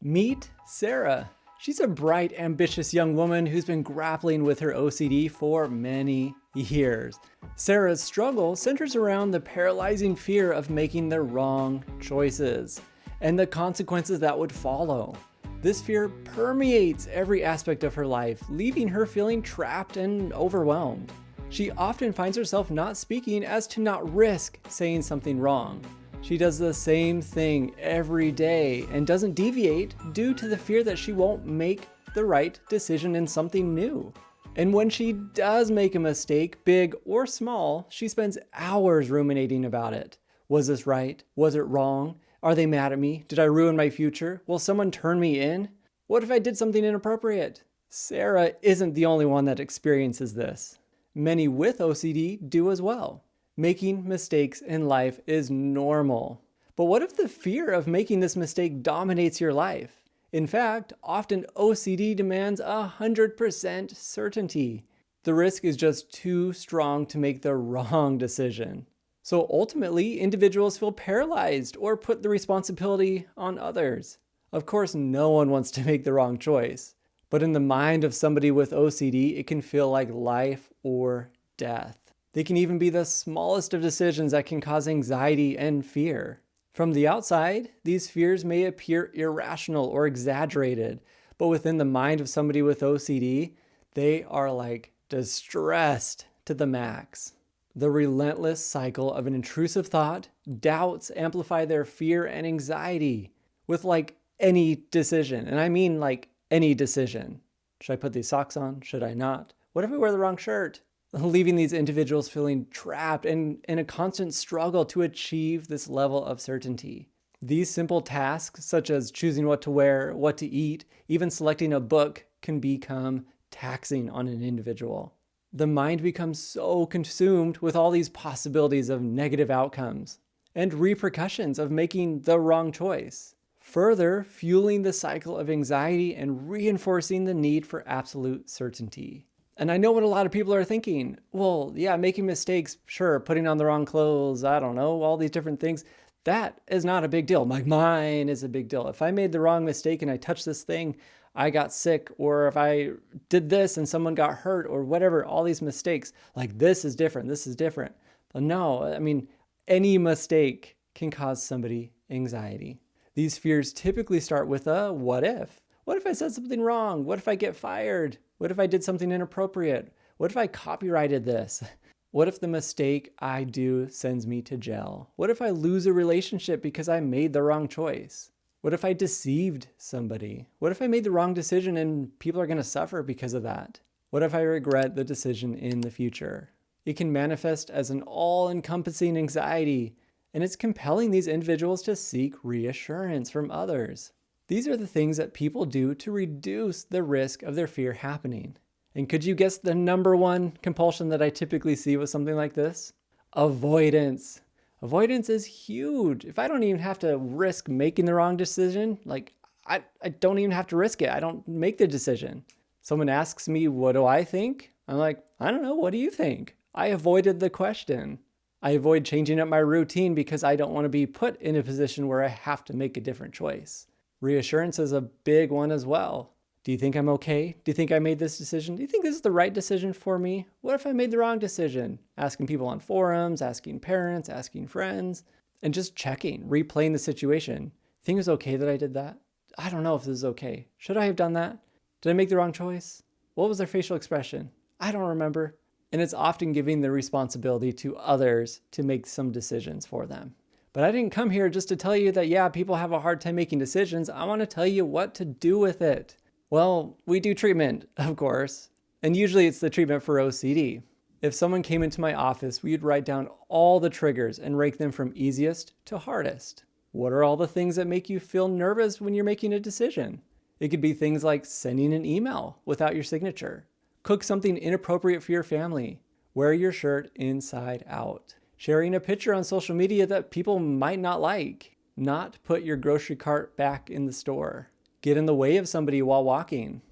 Meet Sarah. She's a bright, ambitious young woman who's been grappling with her OCD for many years. Sarah's struggle centers around the paralyzing fear of making the wrong choices and the consequences that would follow. This fear permeates every aspect of her life, leaving her feeling trapped and overwhelmed. She often finds herself not speaking as to not risk saying something wrong. She does the same thing every day and doesn't deviate due to the fear that she won't make the right decision in something new. And when she does make a mistake, big or small, she spends hours ruminating about it. Was this right? Was it wrong? Are they mad at me? Did I ruin my future? Will someone turn me in? What if I did something inappropriate? Sarah isn't the only one that experiences this. Many with OCD do as well. Making mistakes in life is normal. But what if the fear of making this mistake dominates your life? In fact, often OCD demands 100% certainty. The risk is just too strong to make the wrong decision. So ultimately, individuals feel paralyzed or put the responsibility on others. Of course, no one wants to make the wrong choice. But in the mind of somebody with OCD, it can feel like life or death. They can even be the smallest of decisions that can cause anxiety and fear. From the outside, these fears may appear irrational or exaggerated, but within the mind of somebody with OCD, they are like distressed to the max. The relentless cycle of an intrusive thought, doubts amplify their fear and anxiety with like any decision. And I mean like any decision. Should I put these socks on? Should I not? What if I wear the wrong shirt? Leaving these individuals feeling trapped and in a constant struggle to achieve this level of certainty. These simple tasks, such as choosing what to wear, what to eat, even selecting a book, can become taxing on an individual. The mind becomes so consumed with all these possibilities of negative outcomes and repercussions of making the wrong choice, further fueling the cycle of anxiety and reinforcing the need for absolute certainty. And I know what a lot of people are thinking. Well, yeah, making mistakes, sure, putting on the wrong clothes, I don't know, all these different things. That is not a big deal. Like mine is a big deal. If I made the wrong mistake and I touched this thing, I got sick, or if I did this and someone got hurt or whatever, all these mistakes, like this is different, this is different. But no, I mean, any mistake can cause somebody anxiety. These fears typically start with a what if? What if I said something wrong? What if I get fired? What if I did something inappropriate? What if I copyrighted this? What if the mistake I do sends me to jail? What if I lose a relationship because I made the wrong choice? What if I deceived somebody? What if I made the wrong decision and people are going to suffer because of that? What if I regret the decision in the future? It can manifest as an all-encompassing anxiety, and it's compelling these individuals to seek reassurance from others. These are the things that people do to reduce the risk of their fear happening. And could you guess the number one compulsion that I typically see with something like this? Avoidance. Avoidance is huge. If I don't even have to risk making the wrong decision, like I don't even have to risk it. I don't make the decision. Someone asks me, what do I think? I'm like, I don't know. What do you think? I avoided the question. I avoid changing up my routine because I don't want to be put in a position where I have to make a different choice. Reassurance is a big one as well. Do you think I'm okay? Do you think I made this decision? Do you think this is the right decision for me? What if I made the wrong decision? Asking people on forums, asking parents, asking friends, and just checking, replaying the situation. Think it was okay that I did that? I don't know if this is okay. Should I have done that? Did I make the wrong choice? What was their facial expression? I don't remember. And it's often giving the responsibility to others to make some decisions for them. But I didn't come here just to tell you that, yeah, people have a hard time making decisions. I want to tell you what to do with it. Well, we do treatment, of course, and usually it's the treatment for OCD. If someone came into my office, we'd write down all the triggers and rank them from easiest to hardest. What are all the things that make you feel nervous when you're making a decision? It could be things like sending an email without your signature, cook something inappropriate for your family, wear your shirt inside out, sharing a picture on social media that people might not like, not put your grocery cart back in the store, get in the way of somebody while walking.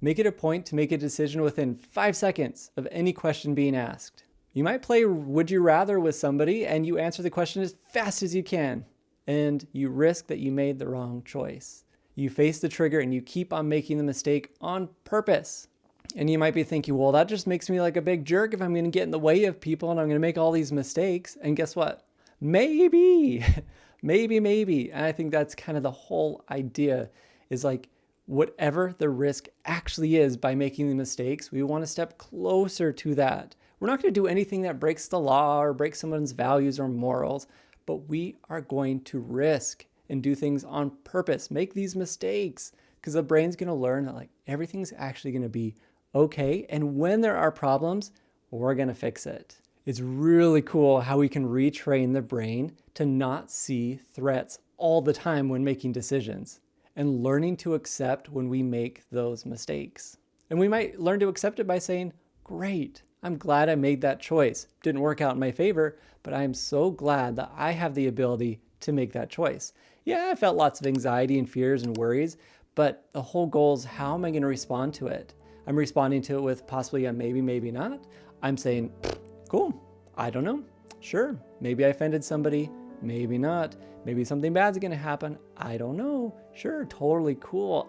Make it a point to make a decision within 5 seconds of any question being asked. You might play Would You Rather with somebody and you answer the question as fast as you can, and you risk that you made the wrong choice. You face the trigger and you keep on making the mistake on purpose. And you might be thinking, well, that just makes me like a big jerk if I'm going to get in the way of people and I'm going to make all these mistakes. And guess what? Maybe, maybe. And I think that's kind of the whole idea, is like whatever the risk actually is by making the mistakes, we want to step closer to that. We're not going to do anything that breaks the law or breaks someone's values or morals, but we are going to risk and do things on purpose, make these mistakes, because the brain's going to learn that like everything's actually going to be okay. And when there are problems, we're going to fix it. It's really cool how we can retrain the brain to not see threats all the time when making decisions, and learning to accept when we make those mistakes. And we might learn to accept it by saying, great, I'm glad I made that choice. Didn't work out in my favor, but I'm so glad that I have the ability to make that choice. Yeah, I felt lots of anxiety and fears and worries, but the whole goal is, how am I going to respond to it? I'm responding to it with possibly a maybe, maybe not. I'm saying, cool, I don't know. Sure, maybe I offended somebody, maybe not. Maybe something bad's going to happen. I don't know. Sure, totally cool.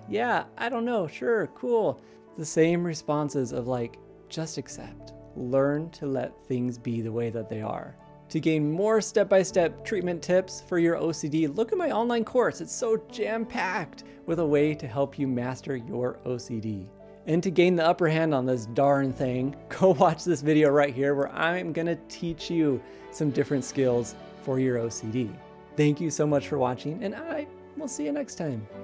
Yeah, I don't know. Sure, cool. The same responses of like, just accept. Learn to let things be the way that they are. To gain more step-by-step treatment tips for your OCD, look at my online course. It's so jam-packed with a way to help you master your OCD. And to gain the upper hand on this darn thing, go watch this video right here where I'm gonna teach you some different skills for your OCD. Thank you so much for watching, and I will see you next time.